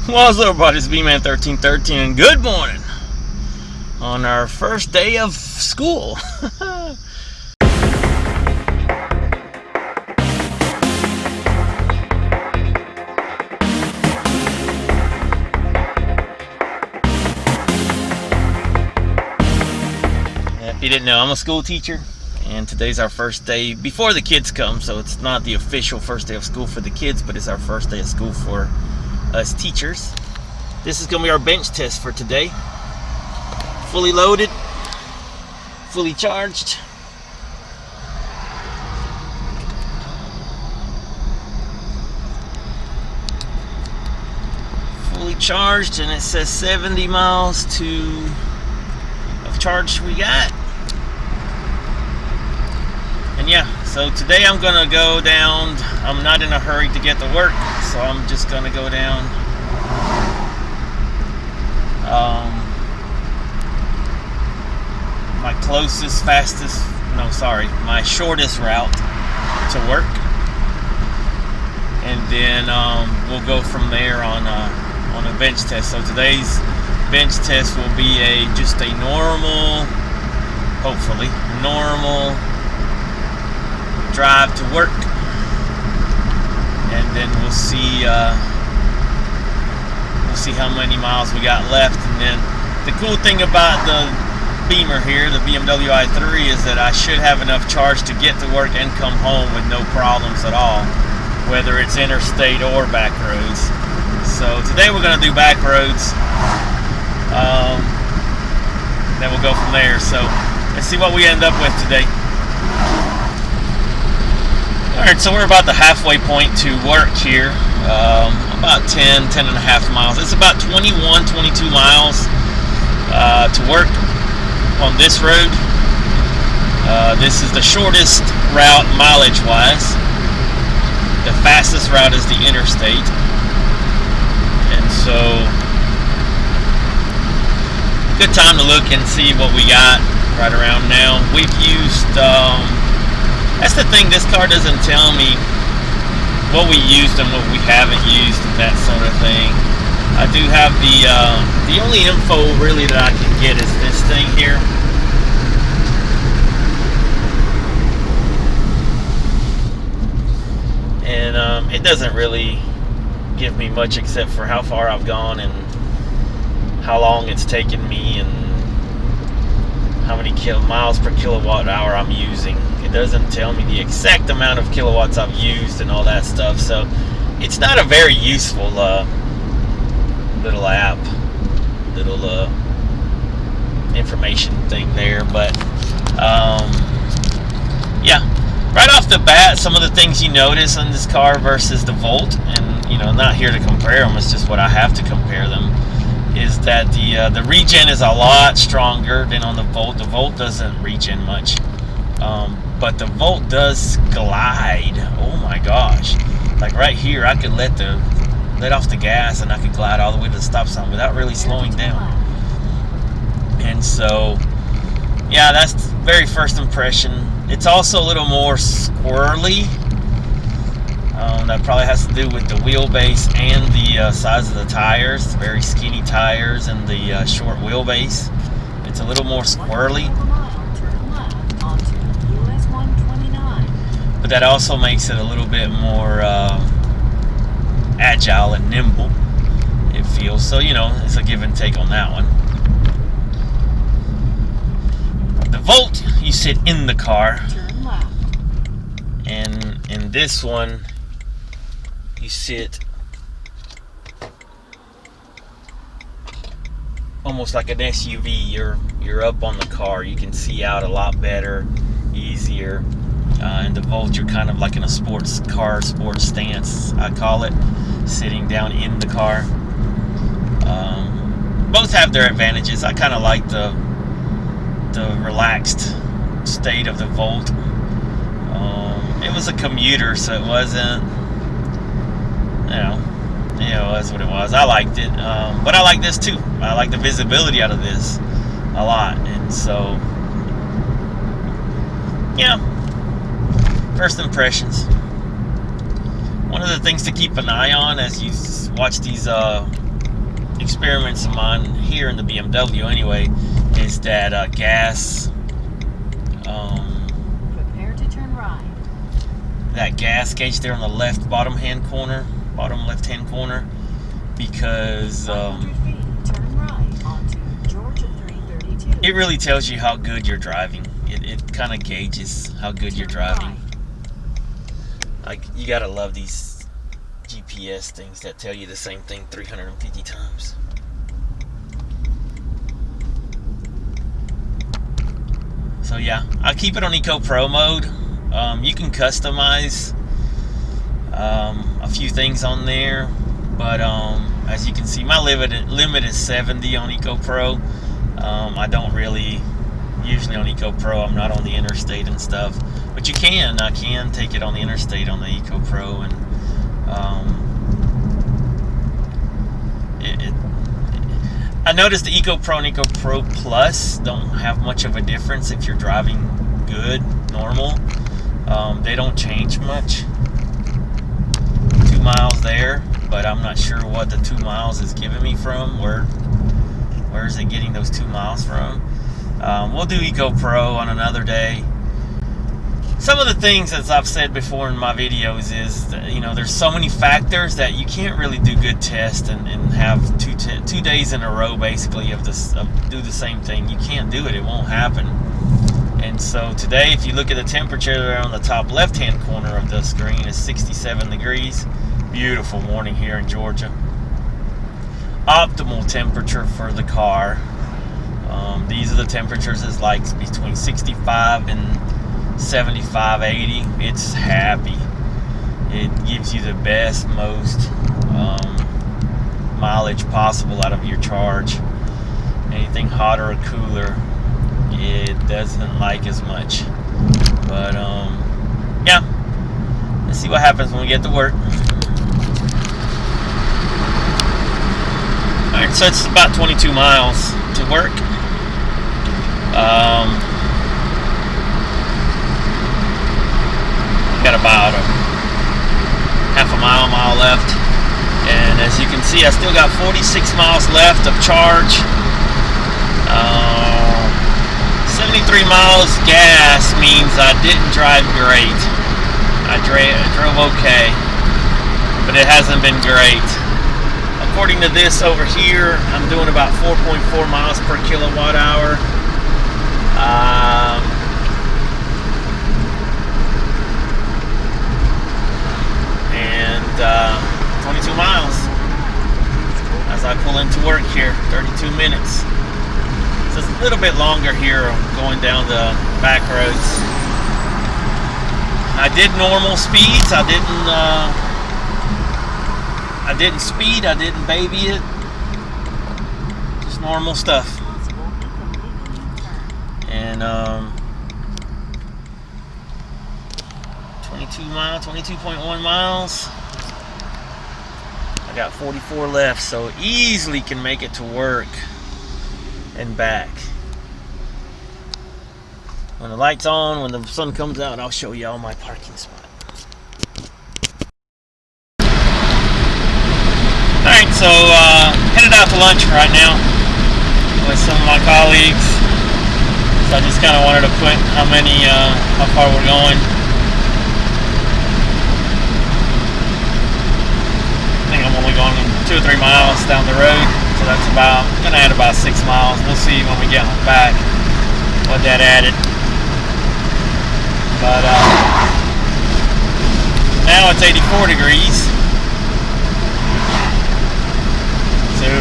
What's up, everybody? It's B-Man1313, and good morning on our first day of school. If you didn't know, I'm a school teacher, and today's our first day before the kids come, so it's not the official first day of school for the kids, but it's our first day of school for us teachers. This is going to be our bench test for today. Fully loaded, fully charged. Fully charged, and it says 70 miles of charge we got. And yeah, so today I'm gonna go down. I'm not in a hurry to get to work, so I'm just gonna go down my shortest route to work, and then we'll go from there on a bench test. So today's bench test will be just a normal, hopefully normal drive to work, and then we'll see how many miles we got left. And then the cool thing about the Beamer here, the BMW i3, is that I should have enough charge to get to work and come home with no problems at all, whether it's interstate or back roads. So today we're going to do back roads, then we'll go from there. So let's see what we end up with today. Alright, so we're about the halfway point to work here. About 10 and a half miles. It's about 21, 22 miles to work on this road. This is the shortest route mileage-wise. The fastest route is the interstate. And so, good time to look and see what we got right around now. We've used... that's the thing, this car doesn't tell me what we used and what we haven't used and that sort of thing. I do have the only info really that I can get is this thing here. And it doesn't really give me much except for how far I've gone and how long it's taken me and how many miles per kilowatt hour I'm using. It doesn't tell me the exact amount of kilowatts I've used and all that stuff, so it's not a very useful little app, little information thing there. But yeah, right off the bat, some of the things you notice on this car versus the Volt, and not here to compare them, it's just what I have to compare them, is that the regen is a lot stronger than on the Volt. The Volt doesn't regen much, but the Volt does glide. Oh my gosh, like right here I could let off the gas and I could glide all the way to the stop sign without really slowing down. And so yeah, that's the very first impression. It's also a little more squirrely. That probably has to do with the wheelbase and the size of the tires. Very skinny tires and the short wheelbase. It's a little more squirrely. But that also makes it a little bit more agile and nimble, it feels. So, it's a give and take on that one. The Volt, you sit in the car. And in this one, you sit almost like an SUV. You're up on the car. You can see out a lot better, easier. In the Volt, you're kind of like in a sports stance, I call it, sitting down in the car. Both have their advantages. I kind of like the relaxed state of the Volt. It was a commuter, so it wasn't, it was what it was. I liked it, but I like this too. I like the visibility out of this a lot, and so yeah. First impressions. One of the things to keep an eye on as you watch these experiments of mine here in the BMW anyway is that gas. Prepare to turn right. That gas gauge there on the bottom left hand corner, because 500 feet, turn right onto Georgia 332. it really tells you how good you're driving. It kind of gauges how good you're driving. Right. Like, you gotta love these GPS things that tell you the same thing 350 times. So yeah, I keep it on Eco Pro mode. You can customize a few things on there, but as you can see, my limit is 70 on Eco Pro. I don't really, usually on Eco Pro, I'm not on the interstate and stuff, but I can take it on the interstate on the Eco Pro, and I noticed the Eco Pro and Eco Pro Plus don't have much of a difference if you're driving good, normal. They don't change much. 2 miles there, but I'm not sure what the 2 miles is giving me from. Where is it getting those 2 miles from? We'll do Eco Pro on another day. Some of the things, as I've said before in my videos, is that, there's so many factors that you can't really do good tests and have 2 days in a row basically of do the same thing. You can't do it. It won't happen. And so today, if you look at the temperature there on the top left-hand corner of the screen, is 67 degrees. Beautiful morning here in Georgia. Optimal temperature for the car. These are the temperatures. It's like between 65 and 75, 80. It's happy. It gives you the best, most mileage possible out of your charge. Anything hotter or cooler, it doesn't like as much. But yeah, let's see what happens when we get to work. Alright, so it's about 22 miles to work. Got about a half a mile left, and as you can see, I still got 46 miles left of charge. 73 miles gas means I didn't drive great. I drove okay, but it hasn't been great. According to this over here, I'm doing about 4.4 miles per kilowatt hour. And 22 miles as I pull into work here, 32 minutes. So it's a little bit longer here going down the back roads. I did normal speeds. I didn't speed. I didn't baby it. Just normal stuff. And 22.1 miles. I got 44 left, so easily can make it to work and back. When the light's on, when the sun comes out, I'll show y'all my parking spot. Alright, so headed out to lunch right now with some of my colleagues. So I just kind of wanted to put how far we're going. I think I'm only going 2 or 3 miles down the road, so that's gonna add about 6 miles. We'll see when we get back what that added. But now it's 84 degrees. So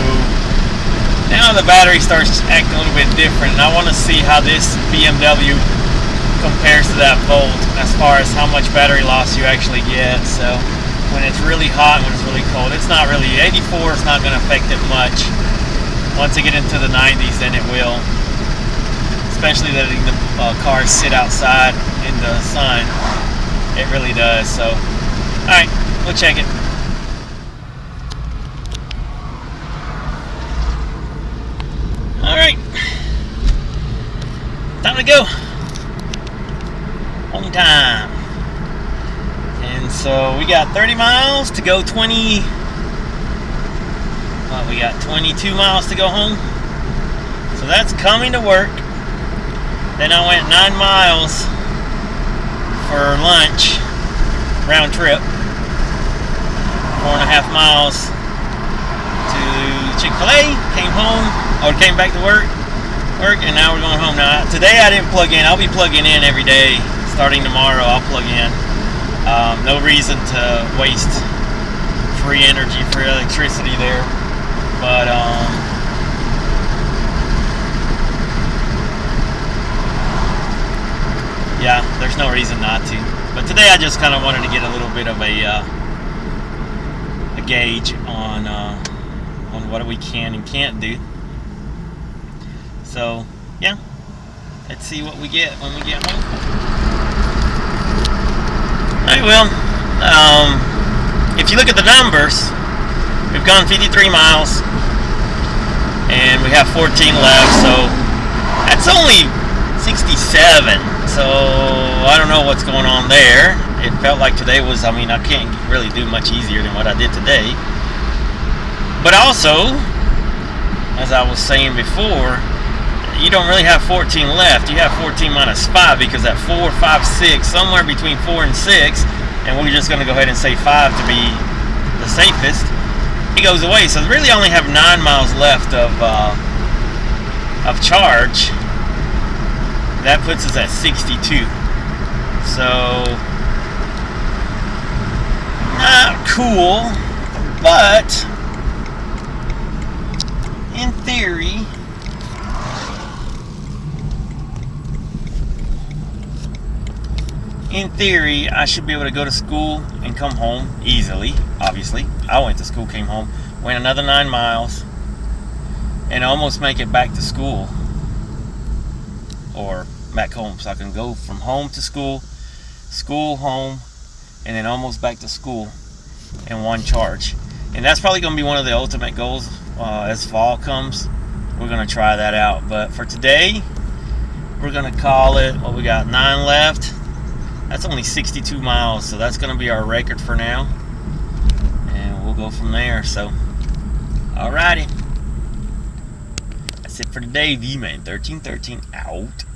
now the battery starts acting a little bit different, and I want to see how this BMW compares to that Volt as far as how much battery loss you actually get. So when it's really hot, when it's really cold, it's not really 84. It's not going to affect it much. Once I get into the 90s, then it will. Especially letting the cars sit outside in the sun, it really does. So, all right, we'll check it. All right, time to go. On time. And so we got 30 miles to go 20. Well, we got 22 miles to go home. So that's coming to work. Then I went 9 miles for lunch, round trip. 4.5 miles to Chick-fil-A, came home, or came back to work, and now we're going home. Now, today I didn't plug in. I'll be plugging in every day. Starting tomorrow, I'll plug in. No reason to waste free energy, free electricity there. But, yeah, there's no reason not to. But today I just kind of wanted to get a little bit of a gauge on what we can and can't do. So yeah, let's see what we get when we get home. Alright, well, if you look at the numbers, we've gone 53 miles and we have 14 left, so that's only 67. So I don't know what's going on there. It felt like today was, I can't really do much easier than what I did today. But also, as I was saying before, you don't really have 14 left. You have 14 minus 5, because at 4, 5, 6, somewhere between 4 and 6, and we're just going to go ahead and say 5 to be the safest, it goes away. So really only have 9 miles left of charge. That puts us at 62. So, not cool, but in theory, I should be able to go to school and come home easily. Obviously, I went to school, came home, went another 9 miles, and almost make it back to school, or back home, so I can go from home to school, home, and then almost back to school in one charge. And that's probably going to be one of the ultimate goals as fall comes. We're going to try that out. But for today, we're going to call it, what we got, 9 left. That's only 62 miles, so that's going to be our record for now. And we'll go from there. So, alrighty. That's it for today. V-Man 1313 out.